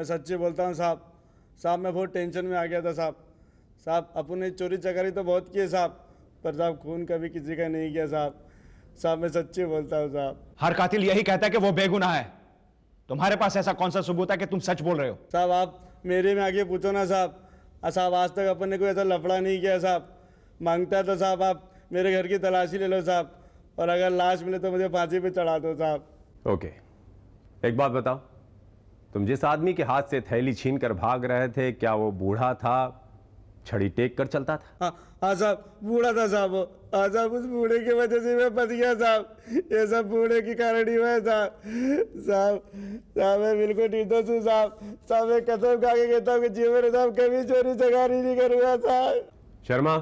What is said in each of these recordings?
मैं सच्ची बोलता हूँ साहब। साहब मैं बहुत टेंशन में आ गया था साहब। साहब अपन ने चोरी चकारी तो बहुत की है साहब, पर साहब खून कभी किसी का नहीं किया साहब। साहब मैं सच्ची बोलता हूँ साहब। हर कातिल यही कहता है कि वो बेगुनाह है। तुम्हारे पास ऐसा कौन सा सबूत है कि तुम सच बोल रहे हो? साहब आप मेरे में आगे पूछो ना साहब। साहब आज तक अपन ने कोई ऐसा लफड़ा नहीं किया साहब। मांगता है तो साहब आप मेरे घर की तलाशी ले लो साहब, और अगर लाश मिले तो मुझे फांसी पे चढ़ा दो साहब। ओके, एक बात बताओ, तुम जिस आदमी के हाथ से थैली छीन कर भाग रहे थे, क्या वो बूढ़ा था, छड़ी टेक कर चलता था? हाँ साहब, बूढ़ा था साहब। हाँ साहब, उस बूढ़े की वजह से मैं फंस गया साहब। ये सब बूढ़े की कारण ही हुआ है साहब। साहब मैं बिल्कुल निर्दोष हूँ साहब। साहब मैं कसम खा के कहता हूँ कि जीवन में साहब कभी चोरी चकारी नहीं करूँगा साहब। शर्मा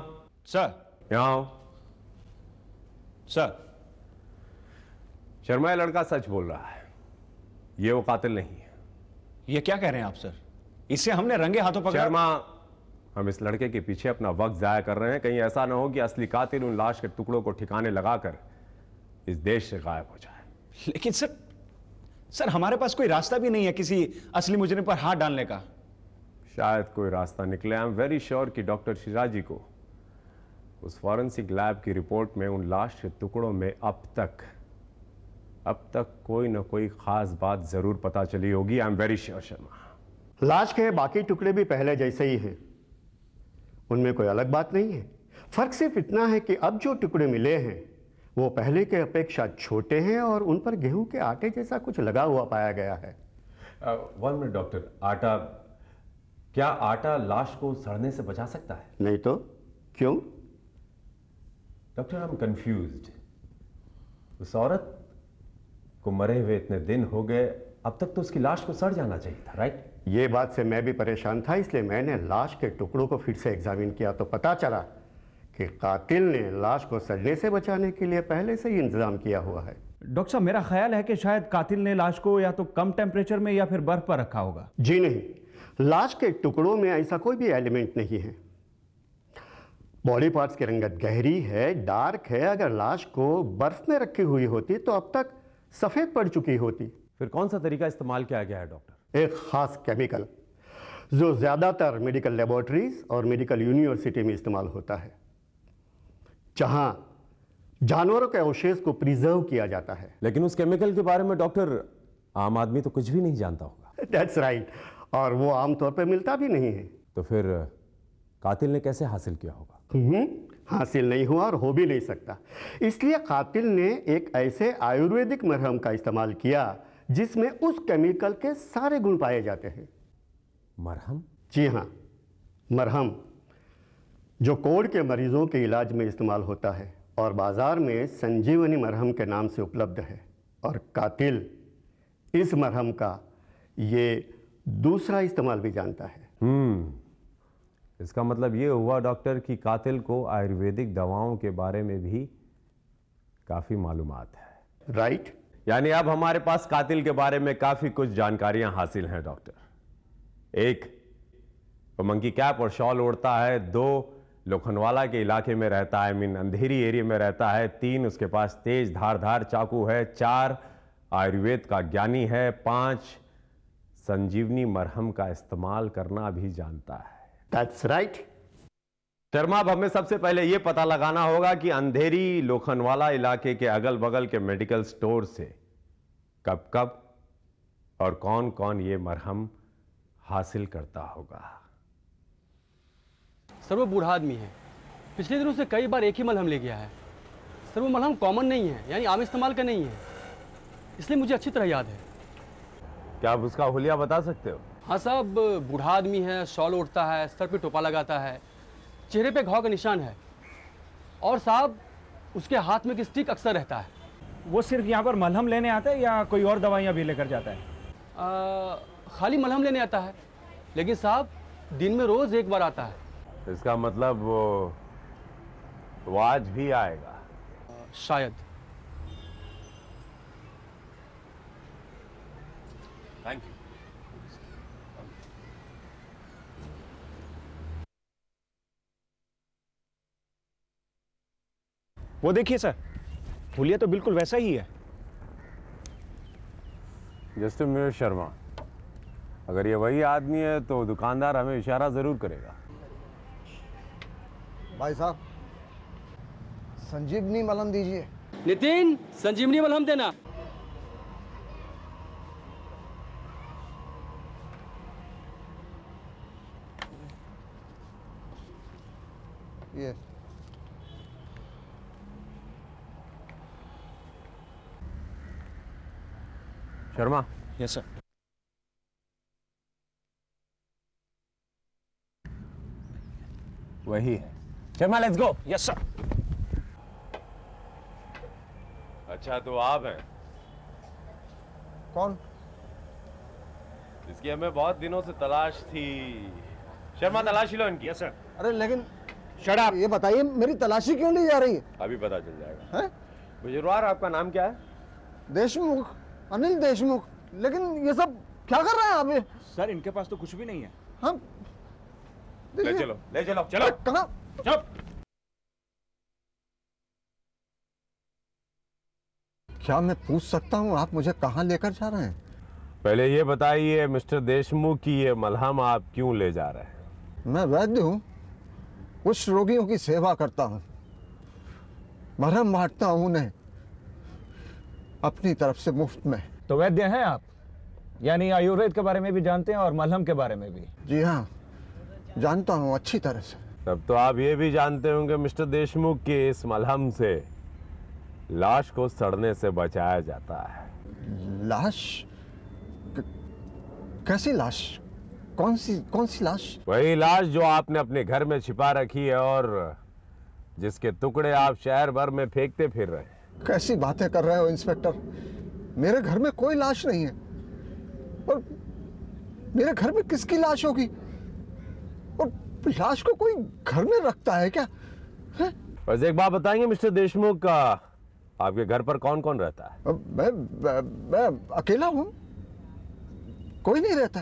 सर। यहाँ आओ। सर। शर्मा, ये लड़का सच बोल रहा है, ये वो कातिल नहीं है। ये क्या कह रहे हैं आप सर? इससे हमने रंगे हाथों पकड़ा। शर्मा, हम इस लड़के के पीछे अपना वक्त जाया कर रहे हैं, कहीं ऐसा ना हो कि असली कातिल उन लाश के टुकड़ों को ठिकाने लगाकर इस देश से गायब हो जाए। लेकिन सर हमारे पास कोई रास्ता भी नहीं है किसी असली मुजरिम पर हाथ डालने का। शायद कोई रास्ता निकले। आई एम वेरी श्योर कि डॉक्टर शिराजी को उस फॉरेंसिक लैब की रिपोर्ट में उन लाश के टुकड़ों में अब तक कोई ना कोई खास बात जरूर पता चली होगी। I am very sure Sharma. लाश के बाकी टुकड़े भी पहले जैसे ही हैं, उनमें कोई अलग बात नहीं है। फर्क सिर्फ इतना है कि अब जो टुकड़े मिले हैं वो पहले के अपेक्षा छोटे हैं और उन पर गेहूं के आटे जैसा कुछ लगा हुआ पाया गया है। वन मिनट डॉक्टर, क्या आटा लाश को सड़ने से बचा सकता है? नहीं तो क्यों? Doctor, I am confused. उस औरत को मरे हुए इतने दिन हो गए, अब तक तो उसकी लाश को सड़ जाना चाहिए था, राइट? ये बात से मैं भी परेशान था, इसलिए मैंने लाश के टुकड़ों को फिर से एग्जामिन किया तो पता चला कि कातिल ने लाश को सड़ने से बचाने के लिए पहले से ही इंतजाम किया हुआ है। डॉक्टर साहब, मेरा ख्याल है कि शायद कातिल ने लाश को या तो कम टेम्परेचर में या फिर बर्फ पर रखा होगा। जी नहीं, लाश के टुकड़ों में ऐसा कोई भी एलिमेंट नहीं है। बॉडी पार्ट्स की रंगत गहरी है, डार्क है। अगर लाश को बर्फ में रखी हुई होती तो अब तक सफेद पड़ चुकी होती। फिर कौन सा तरीका इस्तेमाल किया गया है डॉक्टर? एक खास केमिकल जो ज्यादातर मेडिकल लेबोरेटरीज और मेडिकल यूनिवर्सिटी में इस्तेमाल होता है, जहां जानवरों के अवशेष को प्रिजर्व किया जाता है। लेकिन उस केमिकल के बारे में डॉक्टर, आम आदमी तो कुछ भी नहीं जानता होगा। दैट्स राइट, और वो आमतौर पर मिलता भी नहीं है। तो फिर कातिल ने कैसे हासिल किया होगा? हासिल नहीं हुआ और हो भी नहीं सकता। इसलिए कातिल ने एक ऐसे आयुर्वेदिक मरहम का इस्तेमाल किया जिसमें उस केमिकल के सारे गुण पाए जाते हैं। मरहम? जी हाँ, मरहम, जो कोढ़ के मरीजों के इलाज में इस्तेमाल होता है और बाजार में संजीवनी मरहम के नाम से उपलब्ध है। और कातिल इस मरहम का ये दूसरा इस्तेमाल भी जानता है। इसका मतलब ये हुआ डॉक्टर कि कातिल को आयुर्वेदिक दवाओं के बारे में भी काफी मालूमात है। राइट। यानी अब हमारे पास कातिल के बारे में काफी कुछ जानकारियां हासिल हैं डॉक्टर। एक, वो मंकी कैप और शॉल ओढ़ता है। 2, लोखंडवाला के इलाके में रहता है, मीन अंधेरी एरिया में रहता है। 3, उसके पास तेज धारदार चाकू है। 4, आयुर्वेद का ज्ञानी है। 5, संजीवनी मरहम का इस्तेमाल करना भी जानता है। That's right. शर्मा, अब हमें सबसे पहले यह पता लगाना होगा कि अंधेरी लोखंडवाला इलाके के अगल बगल के मेडिकल स्टोर से कब कब और कौन कौन ये मरहम हासिल करता होगा। सर वो बूढ़ा आदमी है, पिछले दिनों से कई बार एक ही मलहम ले गया है। सर वो मलहम कॉमन नहीं है, यानी आम इस्तेमाल का नहीं है, इसलिए मुझे अच्छी तरह याद है। क्या आप उसका हुलिया बता सकते हो? हाँ साहब, बूढ़ा आदमी है, शॉल ओढ़ता है, सर पे टोपा लगाता है, चेहरे पे घाव का निशान है, और साहब उसके हाथ में एक स्टिक अक्सर रहता है। वो सिर्फ यहाँ पर मलहम लेने आता है या कोई और दवाइयाँ भी लेकर जाता है? खाली मलहम लेने आता है, लेकिन साहब दिन में रोज एक बार आता है। इसका मतलब वो आज भी आएगा? शायद। Thank you. वो देखिए सर, हुलिया तो बिल्कुल वैसा ही है। जस्ट अ मिनट शर्मा, अगर ये वही आदमी है तो दुकानदार हमें इशारा जरूर करेगा। भाई साहब, संजीवनी मलहम दीजिए। नितिन, संजीवनी मलहम देना। ये शर्मा, यस सर। वही है। Sharma, let's go. Yes sir. अच्छा, तो आप हैं कौन? इसकी हमें बहुत दिनों से तलाश थी। शर्मा, तलाशी लो इनकी। Yes sir. अरे लेकिन शट अप। ये बताइए, मेरी तलाशी क्यों ली जा रही है? अभी पता चल जाएगा। हैं? बुजुर्गवार, आपका नाम क्या है? देशमुख, अनिल देशमुख। लेकिन ये सब क्या कर रहे हैं आप? ये सर, इनके पास तो कुछ भी नहीं है। हम ले चलो, ले चलो, चलो। कहाँ? चुप। क्या मैं पूछ सकता हूँ आप मुझे कहाँ लेकर जा रहे हैं? पहले ये बताइए मिस्टर देशमुख की ये मलहम आप क्यों ले जा रहे हैं? मैं वैद्य हूँ, कुछ रोगियों की सेवा करता हूँ, मरहम बांटता हूँ उन्हें अपनी तरफ से मुफ्त में। तो वैद्य हैं आप, यानी आयुर्वेद के बारे में भी जानते हैं और मलहम के बारे में भी। जी हाँ, जानता हूँ अच्छी तरह से। तब तो आप ये भी जानते होंगे मिस्टर देशमुख की इस मलहम से लाश को सड़ने से बचाया जाता है। लाश? कैसी लाश? कौन सी लाश? वही लाश जो आपने अपने घर में छिपा रखी है और जिसके टुकड़े आप शहर भर में फेंकते फिर रहे हैं। कैसी बातें कर रहे हो इंस्पेक्टर? मेरे घर में कोई लाश नहीं है। और मेरे घर में किसकी लाश होगी? और लाश को कोई घर में रखता है क्या? है? बस एक बात बताएंगे मिस्टर देशमुख, का आपके घर पर कौन कौन रहता है? मैं अकेला हूं, कोई नहीं रहता।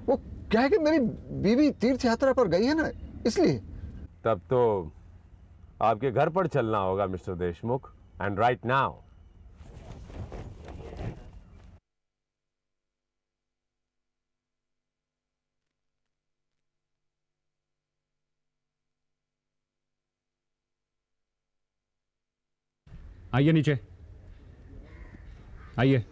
वो क्या है कि मेरी बीवी तीर्थ यात्रा पर गई है ना, इसलिए। तब तो आपके घर पर चलना होगा mister Deshmukh, and right now. आइए नीचे, आइए।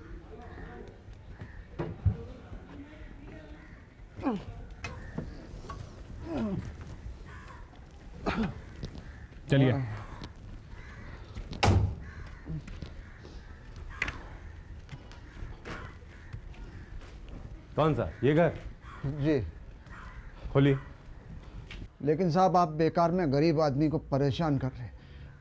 चलिए। कौन सा? ये घर? जी। खोलिए। लेकिन साहब, आप बेकार में गरीब आदमी को परेशान कर रहे हैं।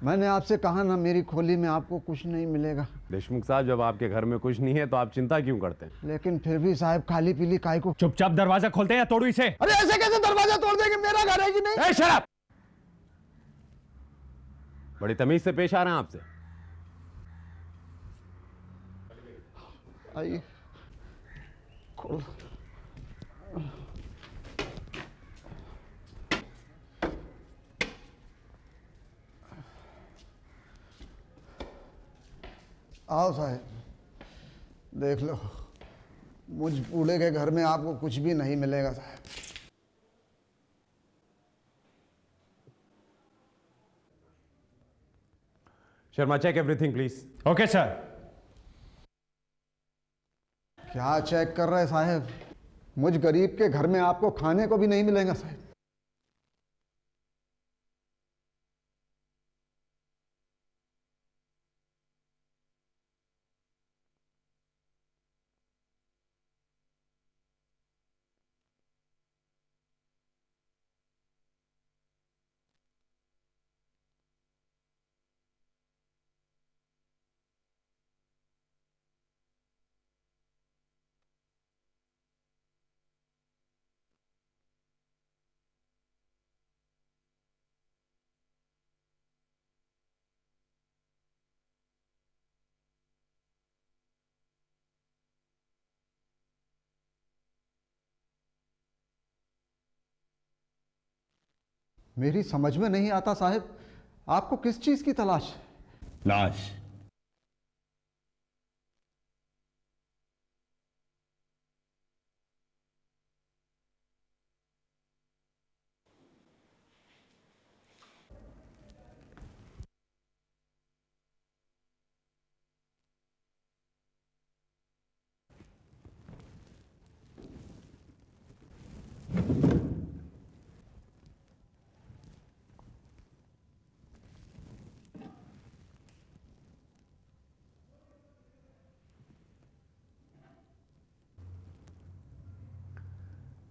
मैंने आपसे कहा ना, मेरी खोली में आपको कुछ नहीं मिलेगा। देशमुख साहब, जब आपके घर में कुछ नहीं है तो आप चिंता क्यों करते हैं? लेकिन फिर भी साहब, खाली पीली काय को। चुपचाप दरवाजा खोलते हैं या तोड़ू इसे? अरे ऐसे कैसे दरवाजा तोड़ देंगे? मेरा घर है कि नहीं? Shut up. बड़ी तमीज से पेश आ रहे हैं आपसे। आइए, खोल। आओ साहब, देख लो, मुझ बूढ़े के घर में आपको कुछ भी नहीं मिलेगा साहब। Sharma, check everything please. Okay sir. क्या चेक कर रहे साहब? मुझ गरीब के घर में आपको खाने को भी नहीं मिलेगा साहब। मेरी समझ में नहीं आता साहब, आपको किस चीज की तलाश है? लाश।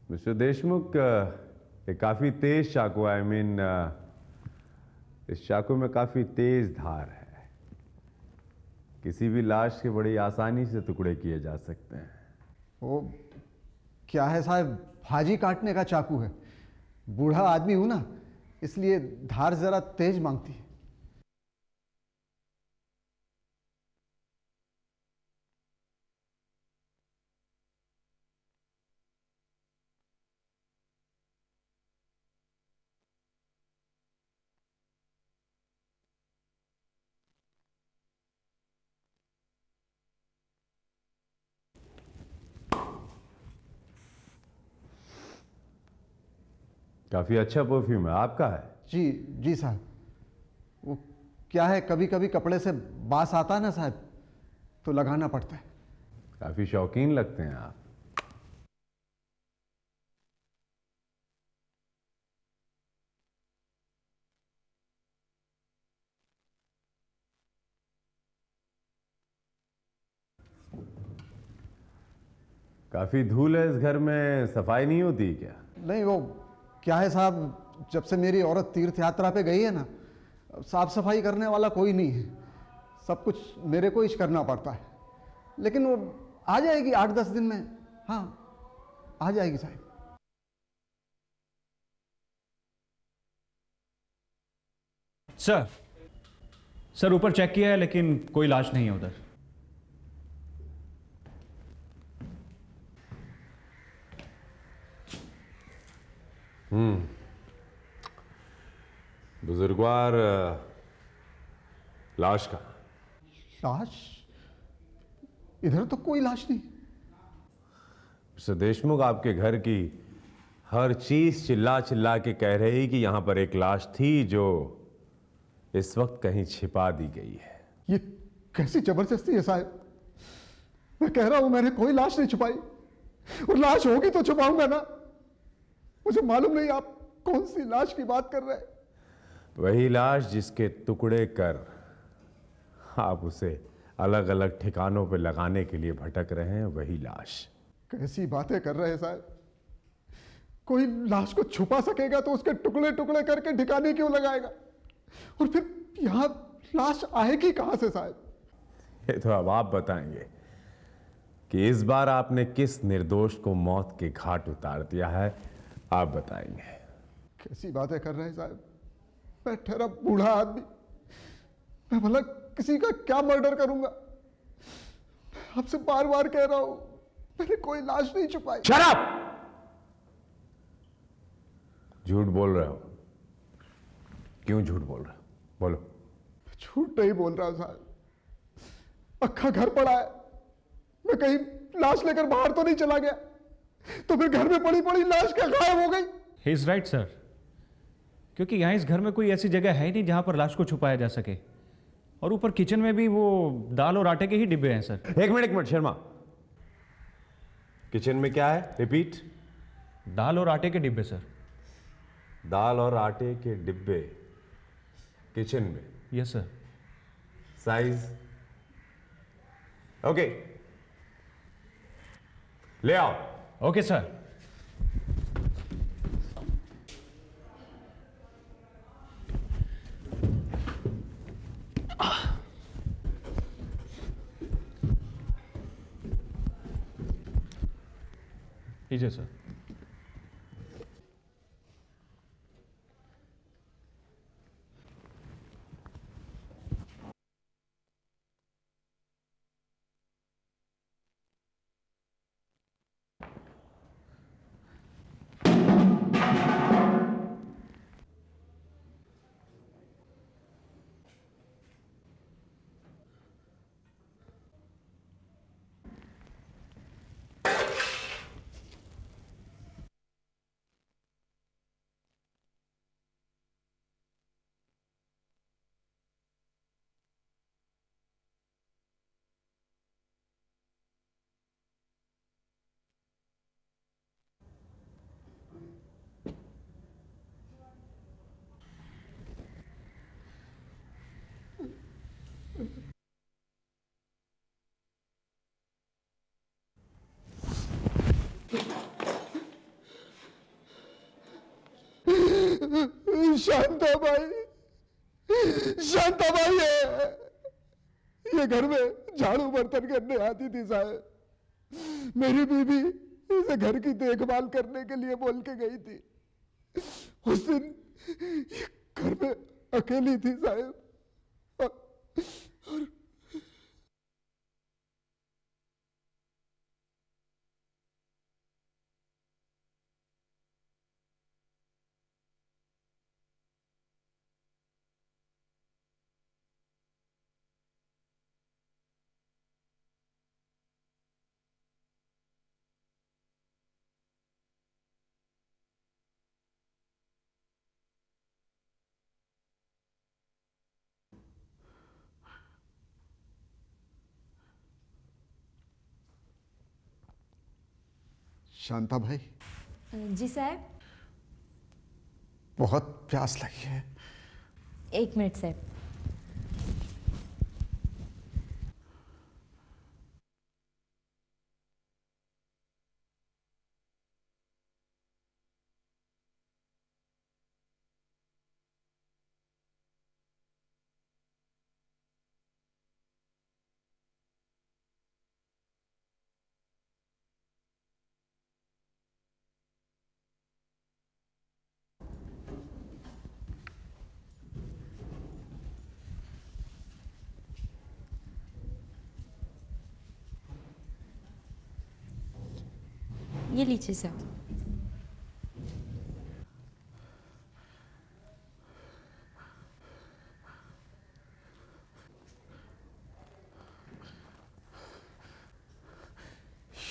मिस्टर देशमुख, ये काफी तेज चाकू, इस चाकू में काफी तेज धार है। किसी भी लाश के बड़ी आसानी से टुकड़े किए जा सकते हैं। वो क्या है साहब, भाजी काटने का चाकू है। बूढ़ा आदमी हूं ना, इसलिए धार जरा तेज मांगती है। काफी अच्छा परफ्यूम है, आपका है? जी जी साहब। वो क्या है, कभी कभी कपड़े से बास आता है ना साहब, तो लगाना पड़ता है। काफी शौकीन लगते हैं आप। काफी धूल है इस घर में, सफाई नहीं होती क्या? नहीं, वो क्या है साहब, जब से मेरी औरत तीर्थ यात्रा पे गई है ना, साफ सफाई करने वाला कोई नहीं है। सब कुछ मेरे को ही करना पड़ता है। लेकिन वो आ जाएगी 8-10 दिन में। हाँ, आ जाएगी साहब। सर ऊपर चेक किया है लेकिन कोई लाश नहीं है उधर। बुजुर्गवार लाश का? लाश? इधर तो कोई लाश नहीं। मिस्टर देशमुख, आपके घर की हर चीज चिल्ला चिल्ला के कह रही कि यहां पर एक लाश थी जो इस वक्त कहीं छिपा दी गई है। ये कैसी जबरदस्ती है साहब। मैं कह रहा हूं मैंने कोई लाश नहीं छुपाई, और लाश होगी तो छुपाऊंगा ना। मुझे मालूम नहीं आप कौन सी लाश की बात कर रहे हैं। वही लाश जिसके टुकड़े कर आप उसे अलग अलग ठिकानों पर लगाने के लिए भटक रहे हैं, वही लाश। कैसी बातें कर रहे हैं साहब। कोई लाश को छुपा सकेगा तो उसके टुकड़े टुकड़े करके ठिकाने क्यों लगाएगा? और फिर यहां लाश आएगी कहां से साहब? ये तो अब आप बताएंगे कि इस बार आपने किस निर्दोष को मौत के घाट उतार दिया है। आप बताएंगे। कैसी बातें कर रहे हैं साहब। मैं ठहरा बूढ़ा आदमी, मैं भला किसी का क्या मर्डर करूंगा? आपसे बार बार कह रहा हूं मैंने कोई लाश नहीं छुपाई। शराब! झूठ बोल रहे हो। क्यों झूठ बोल रहे हो? बोलो। झूठ नहीं बोल रहा साहब। अक्खा घर पड़ा है, मैं कहीं लाश लेकर बाहर तो नहीं चला गया, तो फिर घर में पड़ी पड़ी लाश क्या गायब हो गई? ही इज राइट सर, क्योंकि यहाँ इस घर में कोई ऐसी जगह है नहीं जहां पर लाश को छुपाया जा सके। और ऊपर किचन में भी वो दाल और आटे के ही डिब्बे हैं सर। एक मिनट शर्मा, किचन में क्या है? रिपीट। दाल और आटे के डिब्बे सर। दाल और आटे के डिब्बे किचन में? Yes sir. साइज? ओके, ले आओ। Okay sir. लीजिए सर। शांता भाई है। ये घर में झाड़ू बर्तन करने आती थी साहब। मेरी बीवी इसे घर की देखभाल करने के लिए बोल के गई थी। उस दिन ये घर में अकेली थी साहब। शांता भाई। जी साहब। बहुत प्यास लगी है। 1 मिनट साहब। ये लीजिए साहब।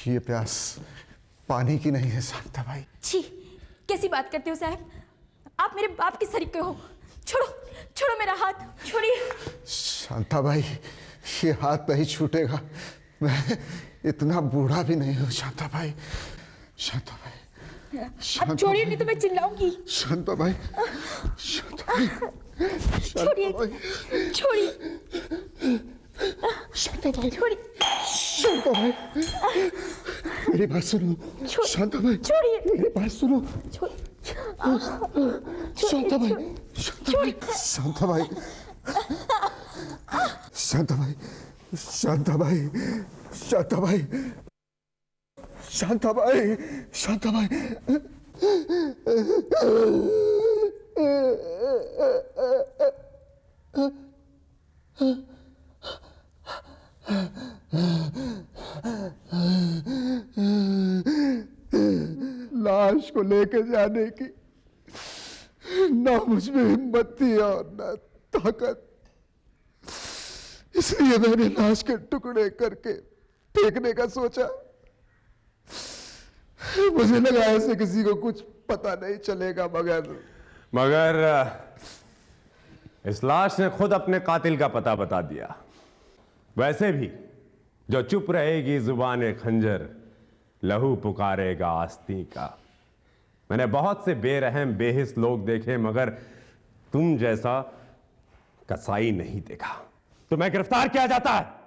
ये प्यास पानी की नहीं है शांता भाई। छी, कैसी बात करते हो साहब? आप मेरे बाप के सरीके हो। छोड़ो, छोड़ो मेरा हाथ, छोड़िए। शांता भाई, ये हाथ नहीं छूटेगा। मैं इतना बूढ़ा भी नहीं हूँ शांता भाई। शांता भाई, अब छोड़िए नहीं तो मैं चिल्लाऊंगी। शांता भाई, शांता भाई, छोड़िए, छोड़िए, शांता भाई, छोड़िए, शांता भाई, मेरी बात सुनो। शांता भाई, छोड़िए, मेरी बात सुनो। शांता भाई, शांता भाई, शांता भाई, शांता भाई, शांता भाई, शांता भाई, शांता भाई, लाश को लेके जाने की ना मुझ में हिम्मत थी और ना ताकत। इसलिए मैंने लाश के टुकड़े करके फेंकने का सोचा। मुझे लगा ऐसे किसी को कुछ पता नहीं चलेगा, मगर इस लाश ने खुद अपने कातिल का पता बता दिया। वैसे भी जो चुप रहेगी जुबान खंजर, लहू पुकारेगा आस्तीन का। मैंने बहुत से बेरहम बेहिस लोग देखे, मगर तुम जैसा कसाई नहीं देखा। तुम्हें गिरफ्तार किया जाता है।